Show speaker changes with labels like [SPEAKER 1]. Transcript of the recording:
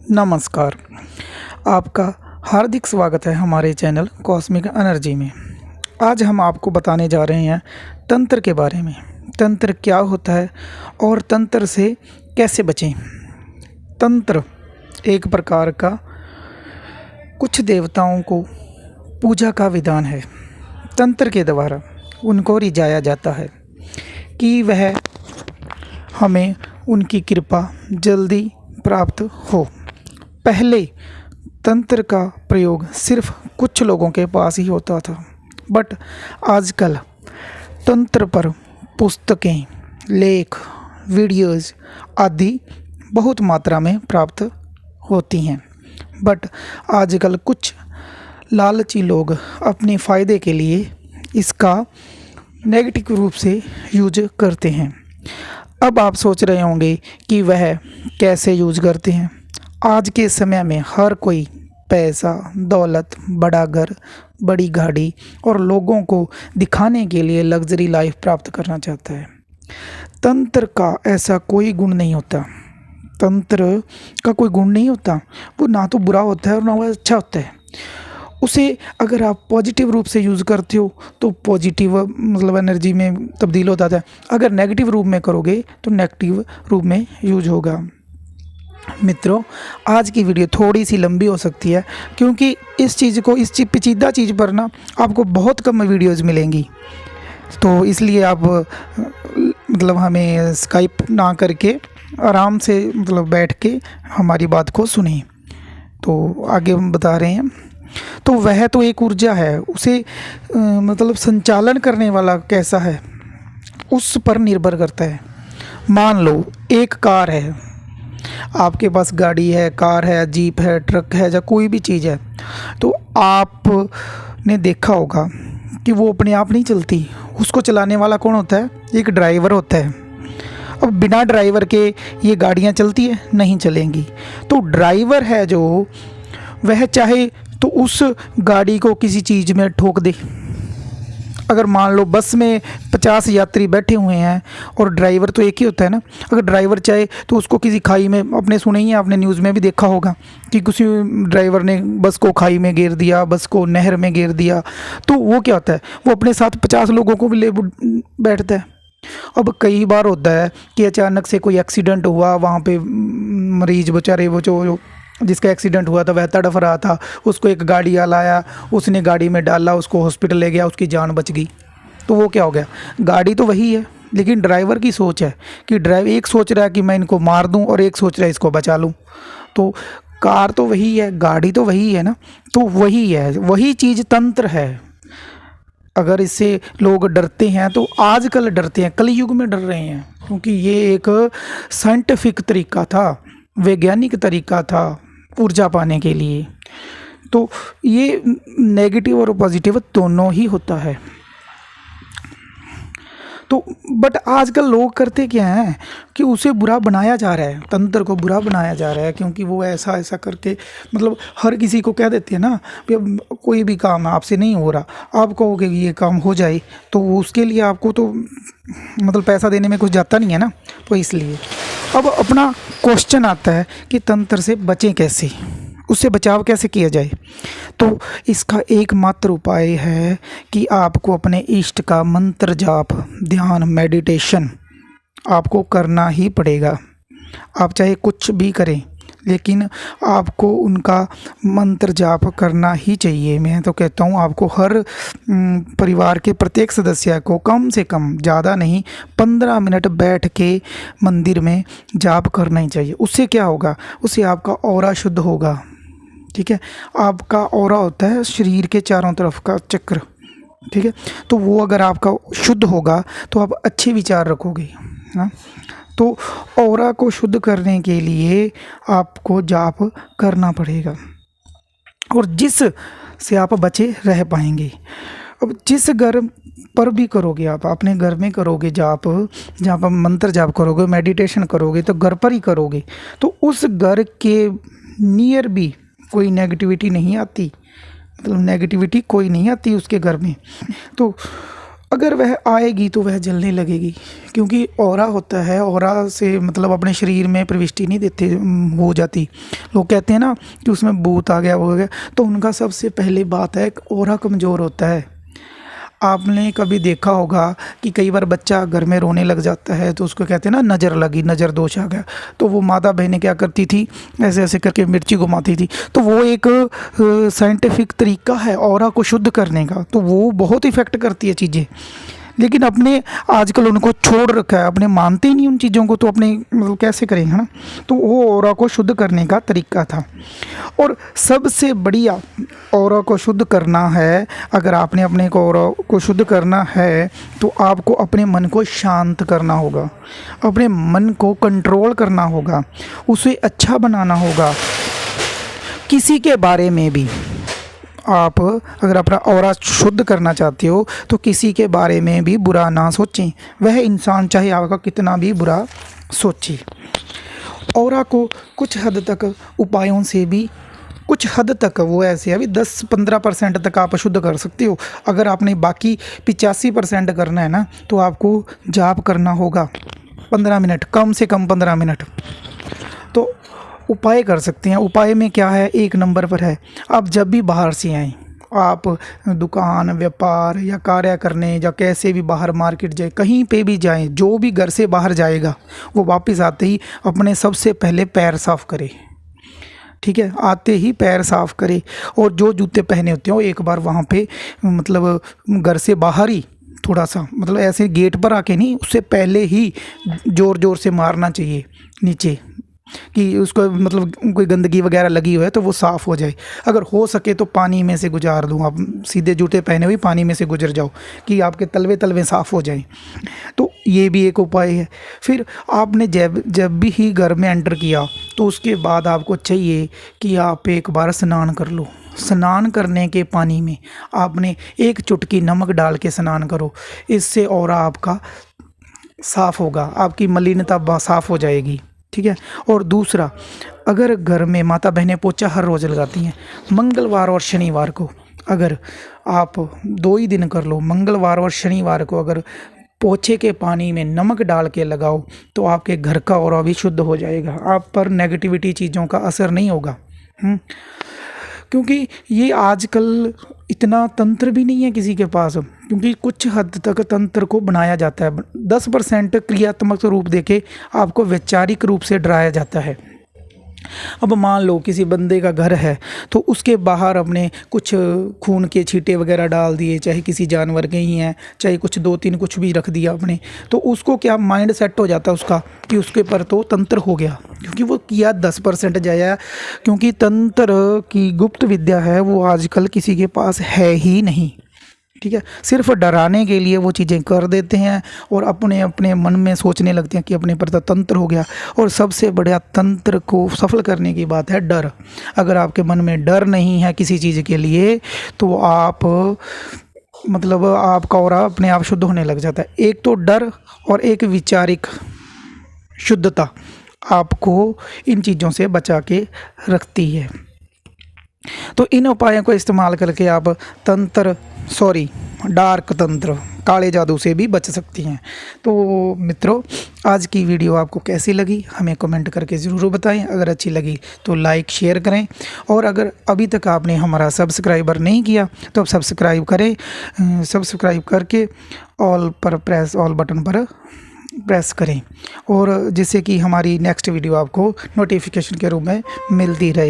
[SPEAKER 1] नमस्कार। आपका हार्दिक स्वागत है हमारे चैनल कॉस्मिक एनर्जी में। आज हम आपको बताने जा रहे हैं तंत्र के बारे में। तंत्र क्या होता है और तंत्र से कैसे बचें। तंत्र एक प्रकार का कुछ देवताओं को पूजा का विधान है। तंत्र के द्वारा उनको रिझाया जाता है कि वह हमें उनकी कृपा जल्दी प्राप्त हो। पहले तंत्र का प्रयोग सिर्फ कुछ लोगों के पास ही होता था, बट आजकल तंत्र पर पुस्तकें, लेख, वीडियोज़ आदि बहुत मात्रा में प्राप्त होती हैं। बट आजकल कुछ लालची लोग अपने फ़ायदे के लिए इसका नेगेटिव रूप से यूज करते हैं। अब आप सोच रहे होंगे कि वह कैसे यूज करते हैं। आज के समय में हर कोई पैसा, दौलत, बड़ा घर, बड़ी गाड़ी और लोगों को दिखाने के लिए लग्जरी लाइफ प्राप्त करना चाहता है। तंत्र का ऐसा कोई गुण नहीं होता। तंत्र का कोई गुण नहीं होता। वो ना तो बुरा होता है और ना वो अच्छा होता है। उसे अगर आप पॉजिटिव रूप से यूज़ करते हो तो पॉजिटिव मतलब एनर्जी में तब्दील होता है। अगर नेगेटिव रूप में करोगे तो नेगेटिव रूप में यूज होगा। मित्रों, आज की वीडियो थोड़ी सी लंबी हो सकती है क्योंकि इस पेचीदा चीज़ पर ना आपको बहुत कम वीडियोज़ मिलेंगी। तो इसलिए आप मतलब हमें स्काइप ना करके आराम से मतलब बैठ के हमारी बात को सुनिए। तो आगे हम बता रहे हैं। तो वह तो एक ऊर्जा है, उसे मतलब संचालन करने वाला कैसा है उस पर निर्भर करता है। मान लो एक कार है, आपके पास गाड़ी है, कार है, जीप है, ट्रक है या कोई भी चीज़ है, तो आपने देखा होगा कि वो अपने आप नहीं चलती। उसको चलाने वाला कौन होता है? एक ड्राइवर होता है। अब बिना ड्राइवर के ये गाड़ियाँ चलती है? नहीं चलेंगी। तो ड्राइवर है जो, वह चाहे तो उस गाड़ी को किसी चीज़ में ठोक दे। अगर मान लो बस में 50 यात्री बैठे हुए हैं और ड्राइवर तो एक ही होता है ना। अगर ड्राइवर चाहे तो उसको किसी खाई में, अपने सुने ही आपने न्यूज़ में भी देखा होगा कि किसी ड्राइवर ने बस को खाई में गिर दिया, बस को नहर में गिर दिया। तो वो क्या होता है, वो अपने साथ 50 लोगों को भी ले बैठता है। अब कई बार होता है कि अचानक से कोई एक्सीडेंट हुआ, वहाँ पे मरीज बेचारे वो जो जिसका एक्सीडेंट हुआ था वह तड़फ रहा था, उसको एक गाड़ी वाला आया, उसने गाड़ी में डाला, उसको हॉस्पिटल ले गया, उसकी जान बच गई। तो वो क्या हो गया? गाड़ी तो वही है लेकिन ड्राइवर की सोच है कि ड्राइवर एक सोच रहा है कि मैं इनको मार दूं और एक सोच रहा है इसको बचा लूं। तो कार तो वही है, गाड़ी तो वही है ना। तो वही है, वही चीज़ तंत्र है। अगर इससे लोग डरते हैं तो आजकल डरते हैं, कलयुग में डर रहे हैं, क्योंकि ये एक साइंटिफिक तरीका था, वैज्ञानिक तरीका था ऊर्जा पाने के लिए। तो ये नेगेटिव और पॉजिटिव दोनों ही होता है। तो बट आजकल लोग करते क्या हैं कि उसे बुरा बनाया जा रहा है, तंत्र को बुरा बनाया जा रहा है, क्योंकि वो ऐसा ऐसा करके मतलब हर किसी को कह देते हैं ना कि अब कोई भी काम आपसे नहीं हो रहा, आप कहोगे कि ये काम हो जाए तो उसके लिए आपको तो मतलब पैसा देने में कुछ जाता नहीं है ना। तो इसलिए अब अपना क्वेश्चन आता है कि तंत्र से बचें कैसे, उससे बचाव कैसे किया जाए। तो इसका एकमात्र उपाय है कि आपको अपने इष्ट का मंत्र जाप, ध्यान, मेडिटेशन आपको करना ही पड़ेगा। आप चाहे कुछ भी करें लेकिन आपको उनका मंत्र जाप करना ही चाहिए। मैं तो कहता हूँ आपको हर परिवार के प्रत्येक सदस्य को कम से कम, ज़्यादा नहीं, 15 मिनट बैठ के मंदिर में जाप करना ही चाहिए। उससे क्या होगा? उससे आपका ऑरा शुद्ध होगा। ठीक है, आपका ऑरा होता है शरीर के चारों तरफ का चक्र। ठीक है, तो वो अगर आपका शुद्ध होगा तो आप अच्छे विचार रखोगे ना। तो ऑरा को शुद्ध करने के लिए आपको जाप करना पड़ेगा और जिस से आप बचे रह पाएंगे। अब जिस घर पर भी करोगे, आप अपने घर में करोगे जाप, जहाँ पर मंत्र जाप करोगे, मेडिटेशन करोगे, तो घर पर ही करोगे, तो उस घर के नियर भी कोई नेगेटिविटी नहीं आती, मतलब नेगेटिविटी कोई नहीं आती उसके घर में। तो अगर वह आएगी तो वह जलने लगेगी, क्योंकि ऑरा होता है, ऑरा से मतलब अपने शरीर में प्रविष्टि नहीं देते हो जाती। लोग कहते हैं ना कि उसमें भूत आ गया वो हो गया, तो उनका सबसे पहले बात है ऑरा कमज़ोर होता है। आपने कभी देखा होगा कि कई बार बच्चा घर में रोने लग जाता है तो उसको कहते हैं ना नज़र लगी, नज़र दोष आ गया। तो वो माता बहनें क्या करती थी, ऐसे ऐसे करके मिर्ची घुमाती थी। तो वो एक साइंटिफिक तरीका है ऑरा को शुद्ध करने का, तो वो बहुत इफ़ेक्ट करती है चीज़ें। लेकिन अपने आजकल उनको छोड़ रखा है, अपने मानते ही नहीं उन चीज़ों को, तो अपने मतलब कैसे करें, है ना। तो वो ऑरा को शुद्ध करने का तरीका था। और सबसे बढ़िया ऑरा को शुद्ध करना है, अगर आपने अपने को ऑरा को शुद्ध करना है तो आपको अपने मन को शांत करना होगा, अपने मन को कंट्रोल करना होगा, उसे अच्छा बनाना होगा। किसी के बारे में भी आप अगर अपना ऑरा शुद्ध करना चाहते हो तो किसी के बारे में भी बुरा ना सोचें, वह इंसान चाहे आपका कितना भी बुरा सोचे। ऑरा को कुछ हद तक उपायों से भी, कुछ हद तक वो ऐसे अभी 10-15% तक आप शुद्ध कर सकते हो। अगर आपने बाकी 85% करना है ना, तो आपको जाप करना होगा 15 मिनट, कम से कम 15 मिनट। तो उपाय कर सकते हैं। उपाय में क्या है, एक नंबर पर है, आप जब भी बाहर से आएँ, आप दुकान, व्यापार या कार्य करने या कैसे भी बाहर मार्केट जाए, कहीं पे भी जाएं, जो भी घर से बाहर जाएगा वो वापस आते ही अपने सबसे पहले पैर साफ़ करे। ठीक है, आते ही पैर साफ़ करे, और जो जूते पहने होते हैं वो एक बार वहाँ पे मतलब घर से बाहर ही थोड़ा सा, मतलब ऐसे गेट पर आके नहीं, उससे पहले ही ज़ोर ज़ोर से मारना चाहिए नीचे, कि उसको मतलब कोई गंदगी वगैरह लगी हुई है तो वो साफ़ हो जाए। अगर हो सके तो पानी में से गुजार दूँ, आप सीधे जूते पहने हुए पानी में से गुजर जाओ कि आपके तलवे तलवे साफ़ हो जाएं। तो ये भी एक उपाय है। फिर आपने जब भी ही घर में एंटर किया तो उसके बाद आपको चाहिए कि आप एक बार स्नान कर लो। स्नान करने के पानी में आपने एक चुटकी नमक डाल के स्नान करो, इससे ऑरा आपका साफ़ होगा, आपकी मलिनता साफ़ हो जाएगी। ठीक है। और दूसरा, अगर घर में माता बहनें पोछा हर रोज़ लगाती हैं, मंगलवार और शनिवार को अगर आप 2 ही दिन कर लो, मंगलवार और शनिवार को अगर पोछे के पानी में नमक डाल के लगाओ तो आपके घर का ऑरा भी शुद्ध हो जाएगा, आप पर नेगेटिविटी चीज़ों का असर नहीं होगा। क्योंकि ये आजकल इतना तंत्र भी नहीं है किसी के पास, क्योंकि कुछ हद तक तंत्र को बनाया जाता है। 10% क्रियात्मक रूप देके आपको वैचारिक रूप से डराया जाता है। अब मान लो किसी बंदे का घर है तो उसके बाहर अपने कुछ खून के छींटे वगैरह डाल दिए, चाहे किसी जानवर के ही हैं, चाहे कुछ 2-3 कुछ भी रख दिया आपने, तो उसको क्या माइंड सेट हो जाता है उसका कि उसके पर तो तंत्र हो गया, क्योंकि वो किया 10% जाया। क्योंकि तंत्र की गुप्त विद्या है वो आजकल किसी के पास है ही नहीं। ठीक है, सिर्फ डराने के लिए वो चीज़ें कर देते हैं और अपने अपने मन में सोचने लगते हैं कि अपने पर तो तंत्र हो गया। और सबसे बड़ा तंत्र को सफल करने की बात है डर। अगर आपके मन में डर नहीं है किसी चीज़ के लिए तो आप मतलब आपका ऑरा अपने आप शुद्ध होने लग जाता है। एक तो डर और एक वैचारिक शुद्धता आपको इन चीज़ों से बचा के रखती है। तो इन उपायों को इस्तेमाल करके आप डार्क तंत्र, काले जादू से भी बच सकती हैं। तो मित्रों, आज की वीडियो आपको कैसी लगी हमें कमेंट करके ज़रूर बताएं। अगर अच्छी लगी तो लाइक शेयर करें, और अगर अभी तक आपने हमारा सब्सक्राइबर नहीं किया तो अब सब्सक्राइब करें। सब्सक्राइब करके ऑल बटन पर प्रेस करें, और जिससे कि हमारी नेक्स्ट वीडियो आपको नोटिफिकेशन के रूप में मिलती रहे।